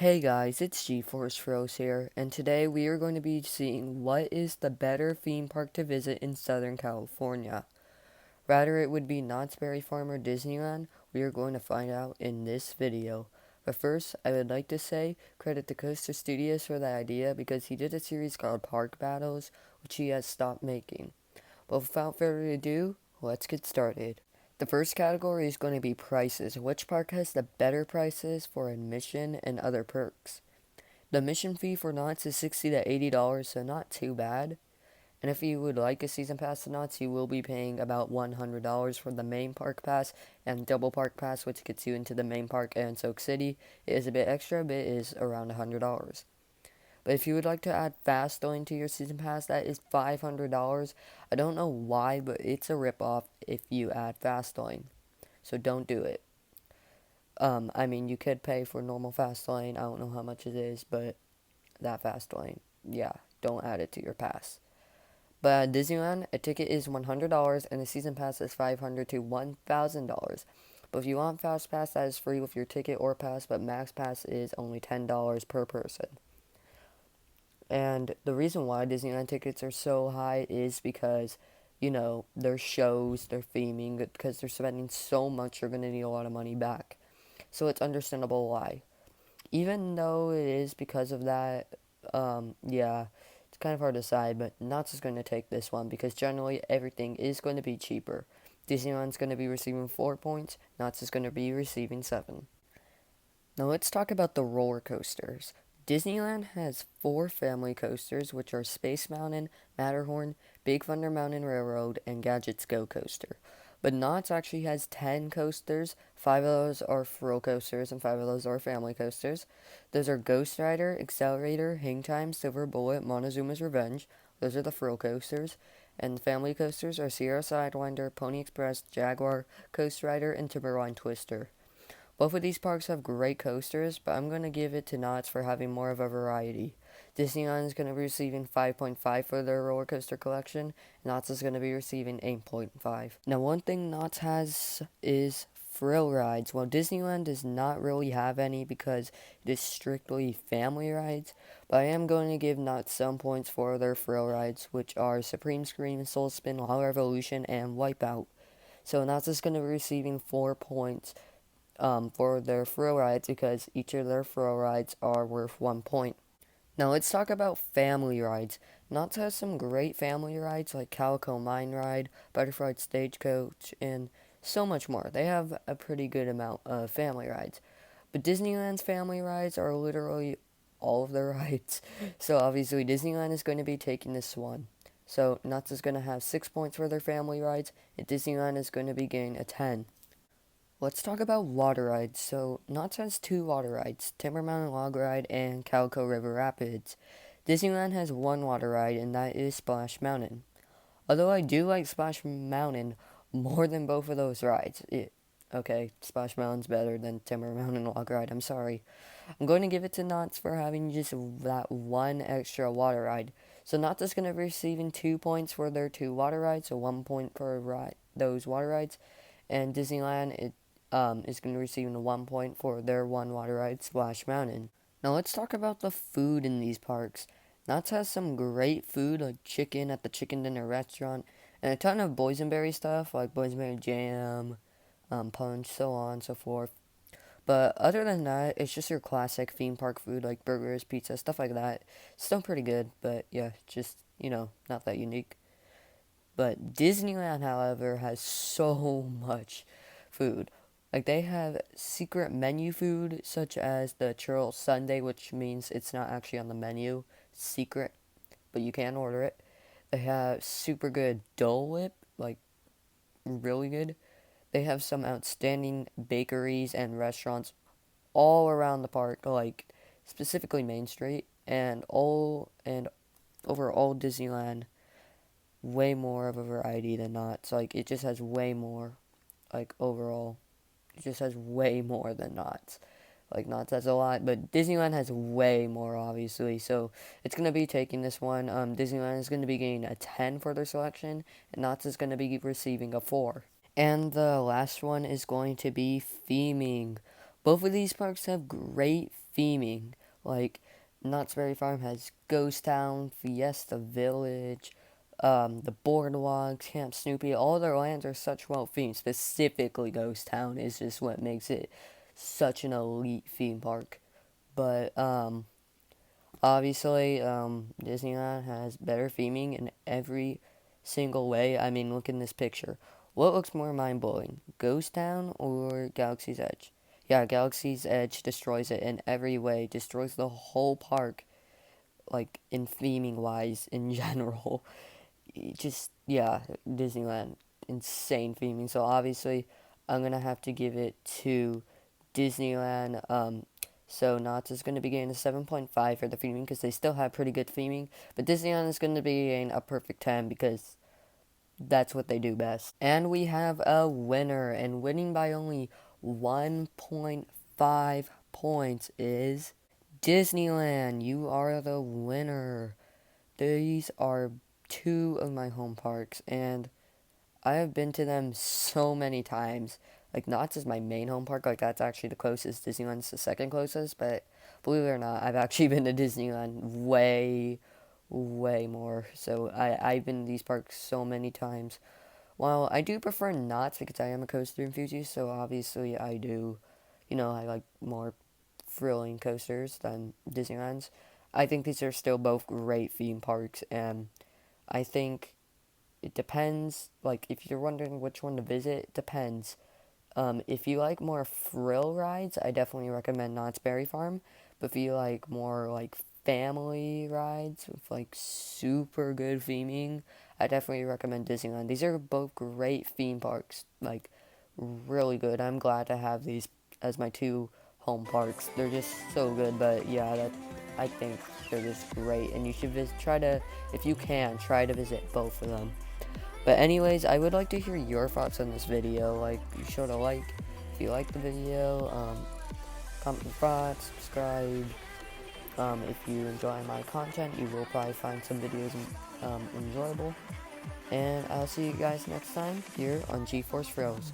Hey guys, it's GeForce Froze here, and today we are going to be seeing what is the better theme park to visit in Southern California. Rather it would be Knott's Berry Farm or Disneyland, we are going to find out in this video. But first, I would like to say credit to Coaster Studios for the idea because he did a series called Park Battles, which he has stopped making. But without further ado, let's get started. The first category is going to be prices. Which park has the better prices for admission and other perks? The admission fee for Knott's is $60 to $80, so not too bad. And if you would like a season pass to Knott's, you will be paying about $100 for the main park pass and double park pass, which gets you into the main park and Soak City. It is a bit extra, but it is around $100. But if you would like to add fast lane to your season pass, that is $500. I don't know why, but it's a ripoff if you add fast lane. So don't do it. You could pay for normal fast lane. I don't know how much it is, but that fast lane, yeah, don't add it to your pass. But at Disneyland, a ticket is $100 and the season pass is $500 to $1,000. But if you want fast pass, that is free with your ticket or pass, but max pass is only $10 per person. And the reason why Disneyland tickets are so high is because, their shows, their theming, because they're spending so much, you're going to need a lot of money back. So it's understandable why. Even though it is because of that, yeah, it's kind of hard to decide, but Knott's is going to take this one because generally everything is going to be cheaper. Disneyland's going to be receiving 4 points, Knott's is going to be receiving 7. Now let's talk about the roller coasters. Disneyland has 4 family coasters, which are Space Mountain, Matterhorn, Big Thunder Mountain Railroad, and Gadgets Go Coaster. But Knott's actually has 10 coasters. 5 of those are thrill coasters, and 5 of those are family coasters. Those are Ghost Rider, Accelerator, Hang Time, Silver Bullet, Montezuma's Revenge. Those are the thrill coasters. And the family coasters are Sierra Sidewinder, Pony Express, Jaguar, Coast Rider, and Timberline Twister. Both of these parks have great coasters, but I'm going to give it to Knott's for having more of a variety. Disneyland is going to be receiving 5.5 for their roller coaster collection. Knott's is going to be receiving 8.5. Now, one thing Knott's has is thrill rides. While Disneyland does not really have any because it is strictly family rides, but I am going to give Knott's some points for their thrill rides, which are Supreme Scream, Soul Spin, Wild Revolution, and Wipeout. So Knott's is going to be receiving 4 points for their thrill rides because each of their thrill rides are worth 1 point. Now let's talk about family rides. Knott's has some great family rides like Calico Mine Ride, Butterfly Stagecoach, and so much more. They have a pretty good amount of family rides. But Disneyland's family rides are literally all of their rides. So obviously Disneyland is going to be taking this one. So Knott's is going to have 6 points for their family rides, and Disneyland is going to be getting a 10. Let's talk about water rides. So, Knott's has 2 water rides, Timber Mountain Log Ride and Calico River Rapids. Disneyland has 1 water ride, and that is Splash Mountain. Although I do like Splash Mountain more than both of those rides. Okay, Splash Mountain's better than Timber Mountain Log Ride, I'm sorry. I'm going to give it to Knott's for having just that one extra water ride. So Knott's is going to be receiving 2 points for their 2 water rides, so 1 point per ride, those water rides. And Disneyland, is going to receive 1 point for their 1 water ride, Splash Mountain. Now let's talk about the food in these parks. Knott's has some great food like chicken at the Chicken Dinner restaurant, and a ton of boysenberry stuff like boysenberry jam, punch, so on and so forth. But other than that, it's just your classic theme park food like burgers, pizza, stuff like that. Still pretty good, but yeah, just, not that unique. But Disneyland, however, has so much food. Like, they have secret menu food, such as the churro sundae, which means it's not actually on the menu. Secret, but you can order it. They have super good Dole Whip, like, really good. They have some outstanding bakeries and restaurants all around the park, like, specifically Main Street, and overall Disneyland, way more of a variety than Knott's. Like, it just has way more, like, overall. It just has way more than Knott's. Like, Knott's has a lot, but Disneyland has way more, obviously. So, it's going to be taking this one. Disneyland is going to be getting a 10 for their selection, and Knott's is going to be receiving a 4. And the last one is going to be theming. Both of these parks have great theming. Like, Knott's Berry Farm has Ghost Town, Fiesta Village, the Boardwalks, Camp Snoopy. All their lands are such well themed. Specifically, Ghost Town is just what makes it such an elite theme park. But obviously, Disneyland has better theming in every single way. I mean, look in this picture. What looks more mind-blowing, Ghost Town or Galaxy's Edge? Yeah, Galaxy's Edge destroys it in every way, destroys the whole park, like, in theming-wise, in general. Just, yeah, Disneyland, insane theming. So, obviously, I'm going to have to give it to Disneyland. So Knott's is going to be getting a 7.5 for the theming because they still have pretty good theming. But Disneyland is going to be getting a perfect 10 because that's what they do best. And we have a winner, and winning by only 1.5 points is Disneyland. You are the winner. These are two of my home parks, and I have been to them so many times. Like, Knott's is my main home park. Like, that's actually the closest. Disneyland's the second closest. But believe it or not, I've actually been to Disneyland way more. So I've been to these parks so many times. While I do prefer Knott's because I am a coaster enthusiast, so obviously I do, I like more thrilling coasters than Disneyland's. I think these are still both great theme parks, and I think it depends. Like, if you're wondering which one to visit, it depends. If you like more thrill rides, I definitely recommend Knott's Berry Farm. But if you like more like family rides with like super good theming, I definitely recommend Disneyland. These are both great theme parks, like really good. I'm glad to have these as my two home parks. They're just so good. But yeah, I think they're just great, and you should if you can, try to visit both of them. But anyways, I would like to hear your thoughts on this video. Like, be sure to like if you like the video, comment your thoughts, subscribe. If you enjoy my content, you will probably find some videos enjoyable. And I'll see you guys next time here on GeForce Thrills.